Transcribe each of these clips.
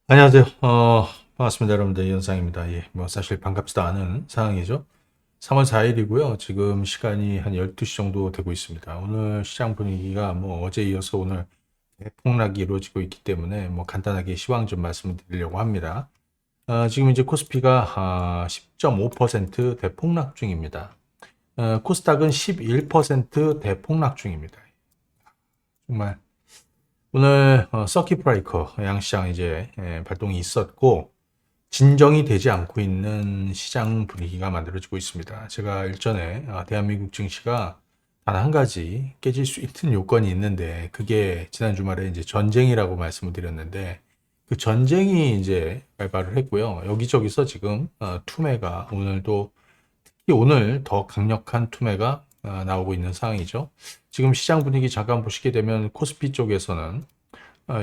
안녕하세요. 반갑습니다. 여러분들 이현상입니다. 예, 뭐 사실 반갑지도 않은 상황이죠. 3월 4일이고요. 지금 시간이 한 12시 정도 되고 있습니다. 오늘 시장 분위기가 뭐 어제 이어서 오늘 대폭락이 이루어지고 있기 때문에 뭐 간단하게 시황 좀 말씀드리려고 합니다. 지금 이제 코스피가 10.5% 대폭락 중입니다. 코스닥은 11% 대폭락 중입니다. 정말 오늘 서킷 브레이커 양시장 이제 발동이 있었고 진정이 되지 않고 있는 시장 분위기가 만들어지고 있습니다. 제가 일전에 대한민국 증시가 단 한 가지 깨질 수 있는 요건이 있는데 그게 지난 주말에 이제 전쟁이라고 말씀을 드렸는데 그 전쟁이 이제 발발을 했고요. 여기저기서 지금 투매가 오늘도 특히 오늘 더 강력한 투매가 나오고 있는 상황이죠. 지금 시장 분위기 잠깐 보시게 되면 코스피 쪽에서는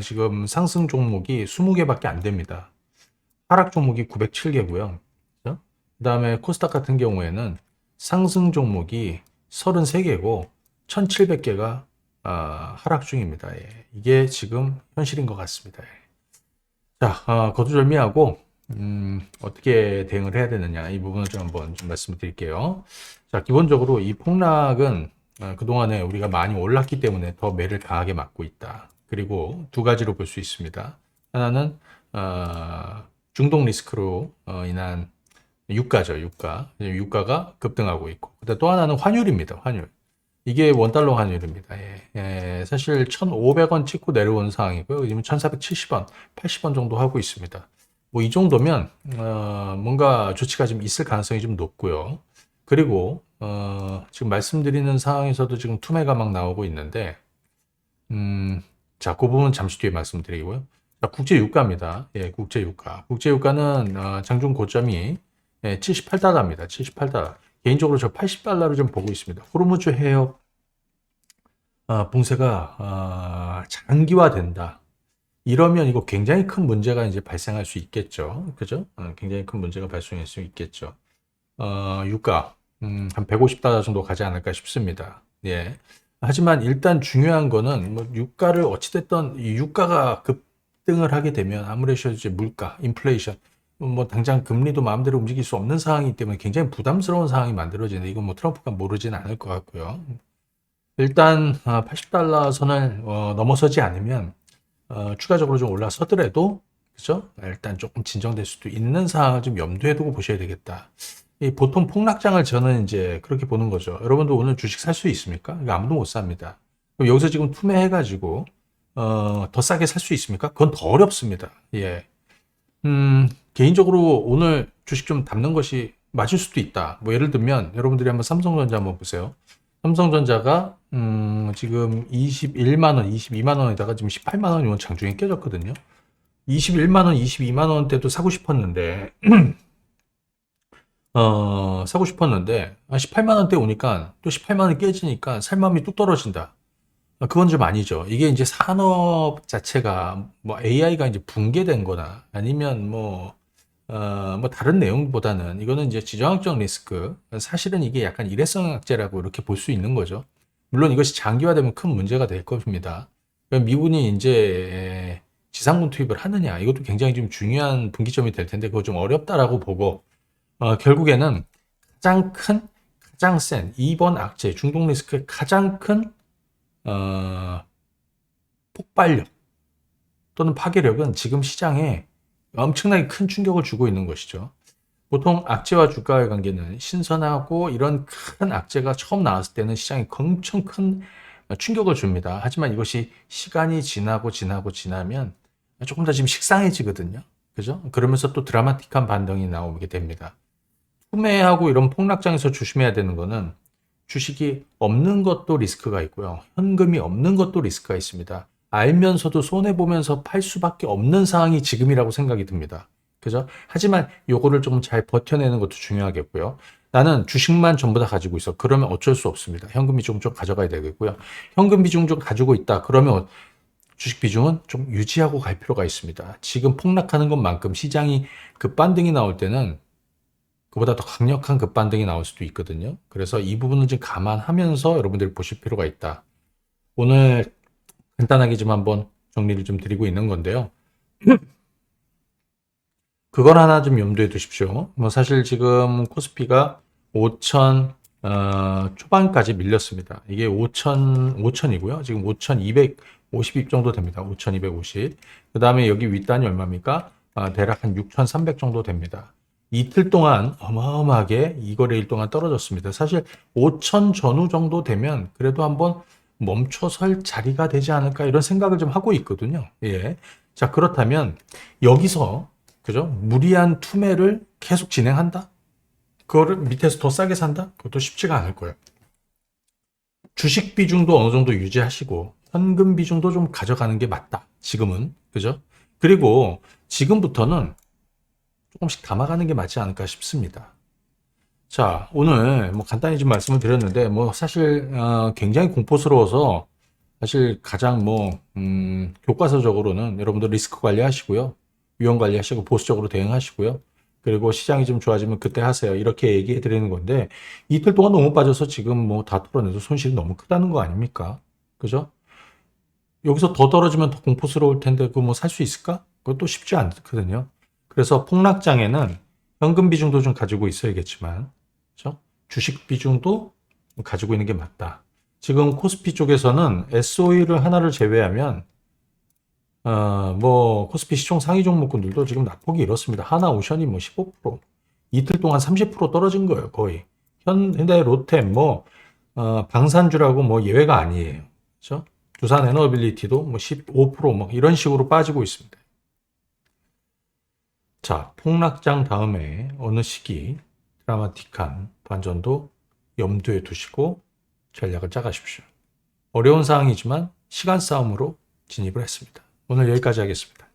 지금 상승 종목이 20개밖에 안 됩니다. 하락 종목이 907개고요. 그 다음에 코스닥 같은 경우에는 상승 종목이 33개고 1700개가 하락 중입니다. 예. 이게 지금 현실인 것 같습니다. 예. 자, 거두절미하고 어떻게 대응을 해야 되느냐 이 부분을 좀 한번 좀 말씀을 드릴게요. 자, 기본적으로 이 폭락은 그동안에 우리가 많이 올랐기 때문에 더 매를 강하게 맞고 있다. 그리고 두 가지로 볼 수 있습니다. 하나는 중동 리스크로 인한 유가죠, 유가. 유가가 급등하고 있고. 또 하나는 환율입니다, 환율. 이게 원달러 환율입니다. 예. 사실 1,500원 찍고 내려온 상황이고요. 지금 1,470원, 80원 정도 하고 있습니다. 뭐 이 정도면 뭔가 조치가 좀 있을 가능성이 좀 높고요. 그리고 지금 말씀드리는 상황에서도 지금 투매가 막 나오고 있는데 자, 그 부분 잠시 뒤에 말씀드리고요. 자, 국제 유가입니다. 예, 국제 유가. 국제 유가는 장중 고점이 78달러입니다. 78달러. 개인적으로 저 80달러를 좀 보고 있습니다. 호르무즈 해역 봉쇄가 장기화된다. 이러면 이거 굉장히 큰 문제가 이제 발생할 수 있겠죠. 그죠? 굉장히 큰 문제가 발생할 수 있겠죠. 유가, 한 150달러 정도 가지 않을까 싶습니다. 예. 하지만 일단 중요한 거는 뭐 유가를 어찌됐든 이 유가가 급등을 하게 되면 아무래도 이제 물가, 인플레이션, 뭐 당장 금리도 마음대로 움직일 수 없는 상황이기 때문에 굉장히 부담스러운 상황이 만들어지는데 이건 뭐 트럼프가 모르진 않을 것 같고요. 일단 80달러 선을 넘어서지 않으면 추가적으로 좀 올라서더라도 그죠? 일단 조금 진정될 수도 있는 상황을 좀 염두에 두고 보셔야 되겠다. 이 보통 폭락장을 저는 이제 그렇게 보는 거죠. 여러분도 오늘 주식 살 수 있습니까? 이거 아무도 못 삽니다. 그럼 여기서 지금 투매해가지고 더 싸게 살 수 있습니까? 그건 더 어렵습니다. 예. 개인적으로 오늘 주식 좀 담는 것이 맞을 수도 있다. 뭐 예를 들면 여러분들이 한번 삼성전자 한번 보세요. 삼성전자가 지금 21만 원, 22만 원에다가 지금 18만 원이 장중에 깨졌거든요. 21만 원, 22만 원대도 사고 싶었는데 사고 싶었는데 18만 원대 오니까 또 18만 원이 깨지니까 살 마음이 뚝 떨어진다. 그건 좀 아니죠. 이게 이제 산업 자체가 뭐 AI가 이제 붕괴된 거나 아니면 뭐 다른 내용보다는 이거는 이제 지정학적 리스크. 사실은 이게 약간 일회성 악재라고 이렇게 볼 수 있는 거죠. 물론 이것이 장기화되면 큰 문제가 될 겁니다. 미군이 이제 지상군 투입을 하느냐 이것도 굉장히 좀 중요한 분기점이 될 텐데 그거 좀 어렵다라고 보고 결국에는 가장 큰 가장 센 이번 악재 중동 리스크의 가장 큰 어, 폭발력 또는 파괴력은 지금 시장에 엄청나게 큰 충격을 주고 있는 것이죠. 보통 악재와 주가의 관계는 신선하고 이런 큰 악재가 처음 나왔을 때는 시장에 엄청 큰 충격을 줍니다. 하지만 이것이 시간이 지나면 조금 더 지금 식상해지거든요. 그죠? 그러면서 또 드라마틱한 반등이 나오게 됩니다. 투매하고 이런 폭락장에서 조심해야 되는 거는 주식이 없는 것도 리스크가 있고요. 현금이 없는 것도 리스크가 있습니다. 알면서도 손해보면서 팔 수밖에 없는 상황이 지금이라고 생각이 듭니다. 그죠? 하지만 요거를 좀 잘 버텨내는 것도 중요하겠고요. 나는 주식만 전부 다 가지고 있어. 그러면 어쩔 수 없습니다. 현금 비중 좀 가져가야 되겠고요. 현금 비중 좀 가지고 있다. 그러면 주식 비중은 좀 유지하고 갈 필요가 있습니다. 지금 폭락하는 것만큼 시장이 급반등이 나올 때는 그보다 더 강력한 급반등이 나올 수도 있거든요. 그래서 이 부분은 좀 감안하면서 여러분들이 보실 필요가 있다. 오늘 간단하게 좀 한번 정리를 좀 드리고 있는 건데요. 그걸 하나 좀 염두에 두십시오. 뭐 사실 지금 코스피가 5천 초반까지 밀렸습니다. 이게 5천이고요. 지금 5,250입 정도 됩니다. 5,250. 그 다음에 여기 윗단이 얼마입니까? 대략 한 6,300 정도 됩니다. 이틀 동안 어마어마하게 이거래일 동안 떨어졌습니다. 사실 5천 전후 정도 되면 그래도 한번 멈춰설 자리가 되지 않을까 이런 생각을 좀 하고 있거든요. 예. 자, 그렇다면 여기서 그죠? 무리한 투매를 계속 진행한다? 그거를 밑에서 더 싸게 산다? 그것도 쉽지가 않을 거예요. 주식 비중도 어느 정도 유지하시고 현금 비중도 좀 가져가는 게 맞다. 지금은. 그죠? 그리고 지금부터는 조금씩 담아가는 게 맞지 않을까 싶습니다. 자, 오늘 뭐 간단히 좀 말씀을 드렸는데 뭐 사실 굉장히 공포스러워서 사실 가장 교과서적으로는 여러분들 리스크 관리하시고요. 위험 관리하시고 보수적으로 대응하시고요. 그리고 시장이 좀 좋아지면 그때 하세요. 이렇게 얘기해 드리는 건데 이틀 동안 너무 빠져서 지금 뭐 다 털어내도 손실이 너무 크다는 거 아닙니까? 그죠? 여기서 더 떨어지면 더 공포스러울 텐데 그거 뭐 살 수 있을까? 그것도 쉽지 않거든요. 그래서 폭락장에는 현금 비중도 좀 가지고 있어야겠지만, 그죠? 주식 비중도 가지고 있는 게 맞다. 지금 코스피 쪽에서는 SOE를 하나를 제외하면 코스피 시총 상위 종목군들도 지금 낙폭이 이렇습니다. 하나오션이 뭐 15%, 이틀 동안 30% 떨어진 거예요, 거의. 현대, 롯템, 방산주라고 뭐 예외가 아니에요. 그죠? 두산 에너빌리티도 뭐 15%뭐 이런 식으로 빠지고 있습니다. 자, 폭락장 다음에 어느 시기 드라마틱한 반전도 염두에 두시고 전략을 짜가십시오. 어려운 상황이지만 시간 싸움으로 진입을 했습니다. 오늘 여기까지 하겠습니다.